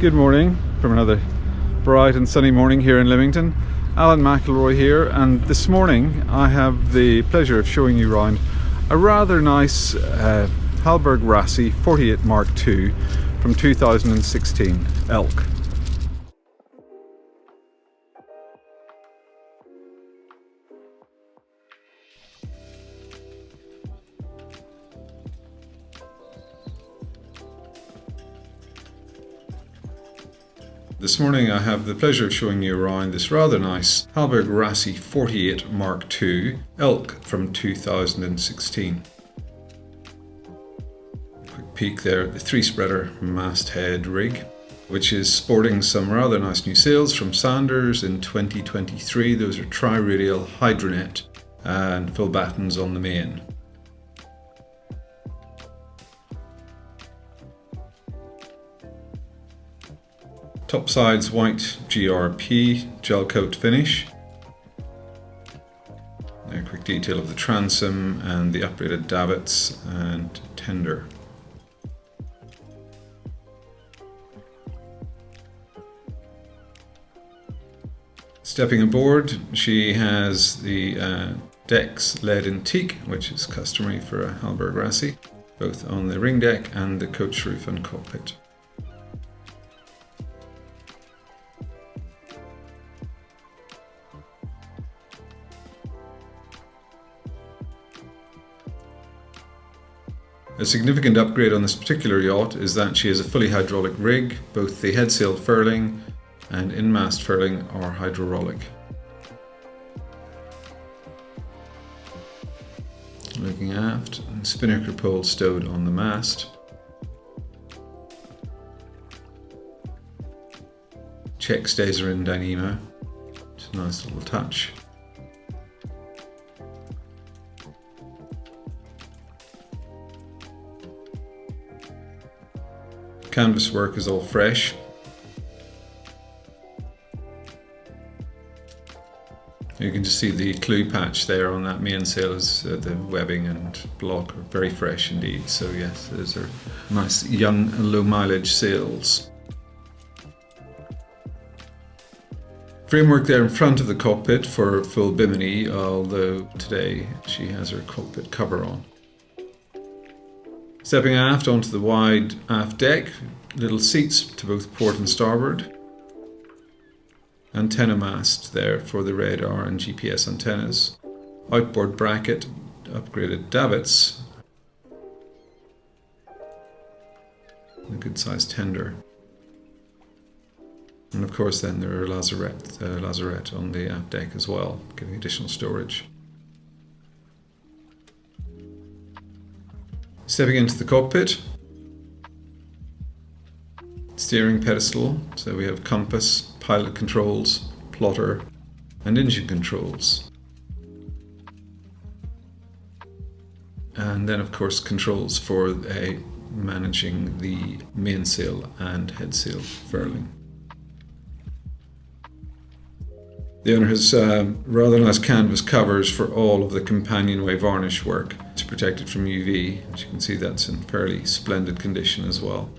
Good morning from another bright and sunny morning here in Leamington. Alan McIlroy here, and this morning I have the pleasure of showing you around a rather nice Hallberg-Rassy 48 Mark II from 2016 ELK. This morning I have the pleasure of showing you around this rather nice Hallberg-Rassy 48 Mark II ELK from 2016. Quick peek there at the 3-spreader masthead rig, which is sporting some rather nice new sails from Sanders in 2023. Those are tri-radial hydronet and full battens on the main. Topsides white GRP gel coat finish. A quick detail of the transom and the upgraded davits and tender. Stepping aboard, she has the decks lead in teak, which is customary for a Hallberg-Rassy, both on the ring deck and the coach roof and cockpit. A significant upgrade on this particular yacht is that she has a fully hydraulic rig. Both the headsail furling and in-mast furling are hydraulic. Looking aft, spinnaker pole stowed on the mast. Check stays are in Dyneema. It's a nice little touch. Canvas work is all fresh. You can just see the clue patch there on that mainsail as the webbing and block are very fresh indeed. So yes, those are nice young low mileage sails. Framework there in front of the cockpit for full bimini, although today she has her cockpit cover on. Stepping aft onto the wide aft deck, little seats to both port and starboard. Antenna mast there for the radar and GPS antennas. Outboard bracket, upgraded davits. A good sized tender. And of course then there are lazarette on the aft deck as well, giving additional storage. Stepping into the cockpit, steering pedestal, so we have compass, pilot controls, plotter and engine controls. And then of course controls for managing the mainsail and headsail furling. The owner has rather nice canvas covers for all of the companionway varnish work to protect it from UV. As you can see, that's in fairly splendid condition as well.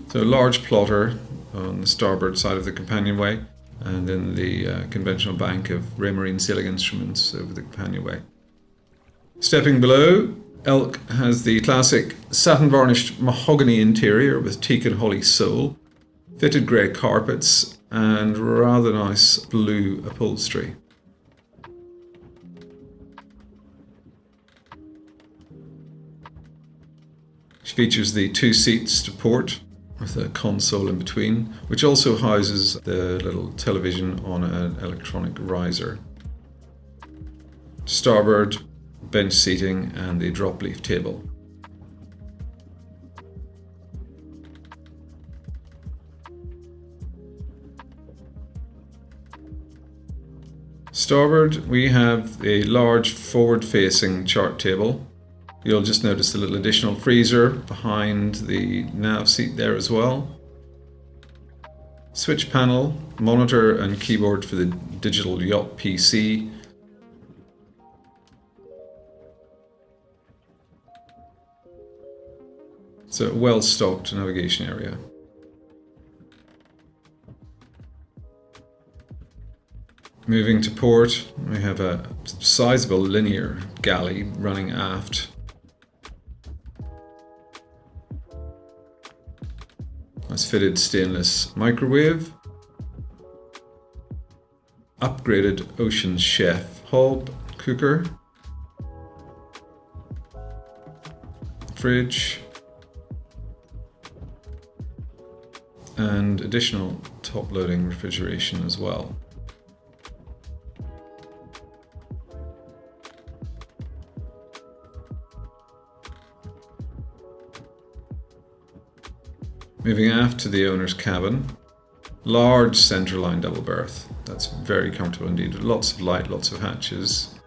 So a large plotter on the starboard side of the companionway, and then the conventional bank of Rayner sailing instruments over the companionway. Stepping below, ELK has the classic satin-varnished mahogany interior with teak and holly sole, fitted grey carpets and rather nice blue upholstery. She features the 2 seats to port with a console in between, which also houses the little television on an electronic riser. Starboard, bench seating and the drop leaf table. Starboard, we have a large forward-facing chart table. You'll just notice the little additional freezer behind the nav seat there as well. Switch panel, monitor and keyboard for the digital Yacht PC. So a well-stocked navigation area. Moving to port, we have a sizable linear galley running aft. Nice fitted stainless microwave. Upgraded Ocean Chef hob cooker. Fridge. And additional top-loading refrigeration as well. Moving aft to the owner's cabin, large centerline double berth. That's very comfortable indeed, with lots of light, lots of hatches.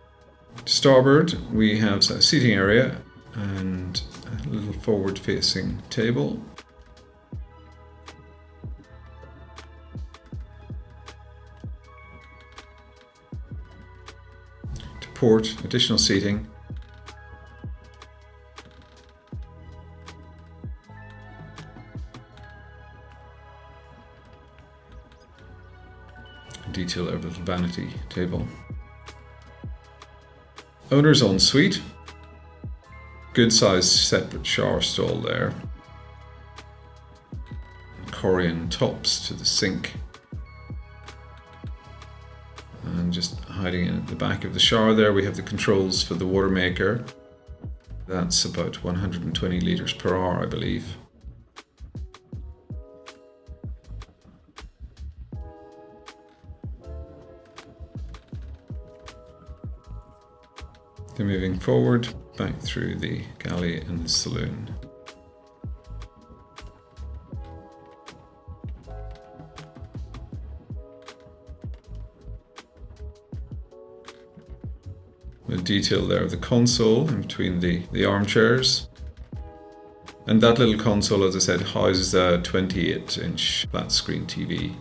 To starboard, we have a seating area and a little forward-facing table. To port, additional seating. Detail over the little vanity table. Owner's ensuite. Good sized separate shower stall there. Corian tops to the sink. And just hiding in at the back of the shower there, we have the controls for the watermaker. That's about 120 litres per hour, I believe. Then moving forward, back through the galley and the saloon. The detail there of the console in between the armchairs. And that little console, as I said, houses a 28-inch flat screen TV.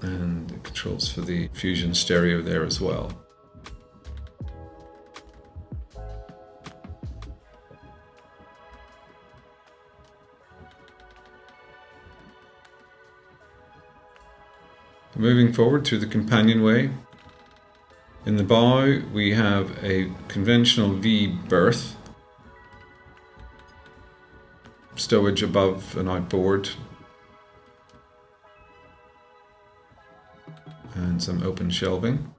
And the controls for the Fusion stereo there as well. Moving forward through the companionway. In the bow, we have a conventional V berth, stowage above an outboard, and some open shelving.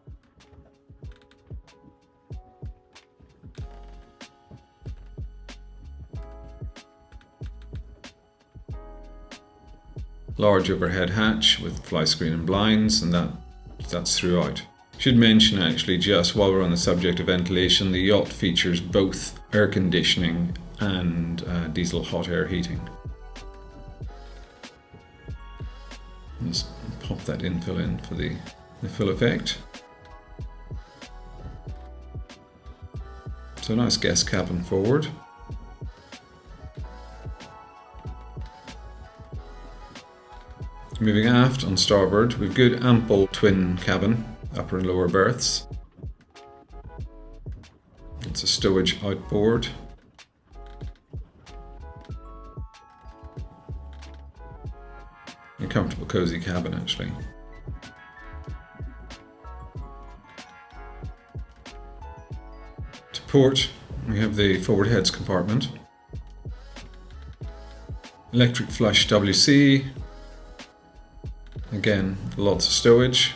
Large overhead hatch with fly screen and blinds, and that's throughout. Should mention actually, just while we're on the subject of ventilation, the Yacht features both air conditioning and diesel hot air heating. Just pop that infill in for the full effect. So nice guest cabin forward. Moving aft on starboard, we've good ample twin cabin, upper and lower berths. It's a stowage outboard. A comfortable, cosy cabin actually. To port, we have the forward heads compartment. Electric flush WC. Again, lots of stowage.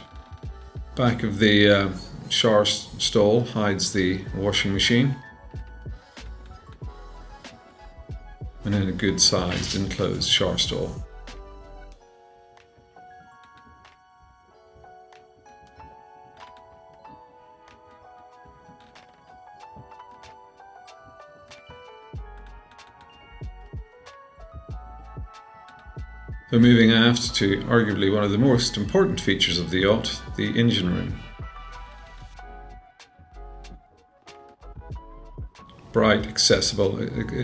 Back of the shower stall hides the washing machine. And then a good sized enclosed shower stall. So moving aft to arguably one of the most important features of the yacht, the engine room. Bright, accessible,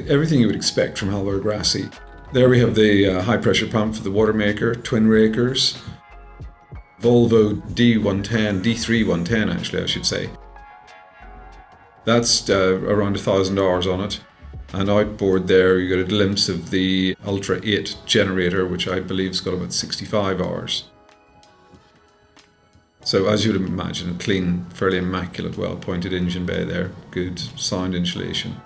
everything you would expect from Hallberg-Rassy. There we have the high pressure pump for the watermaker, twin rakers, Volvo D110, D3110 actually I should say. That's around 1,000 hours on it. And outboard there you get a glimpse of the Ultra 8 generator, which I believe's got about 65 hours. So as you would imagine, a clean, fairly immaculate, well-pointed engine bay there, good sound insulation.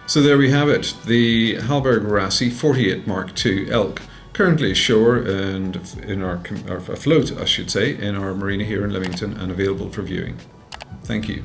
So there we have it, the Hallberg-Rassy 48 Mark II ELK, currently ashore and afloat, I should say, in our marina here in Leamington and available for viewing. Thank you.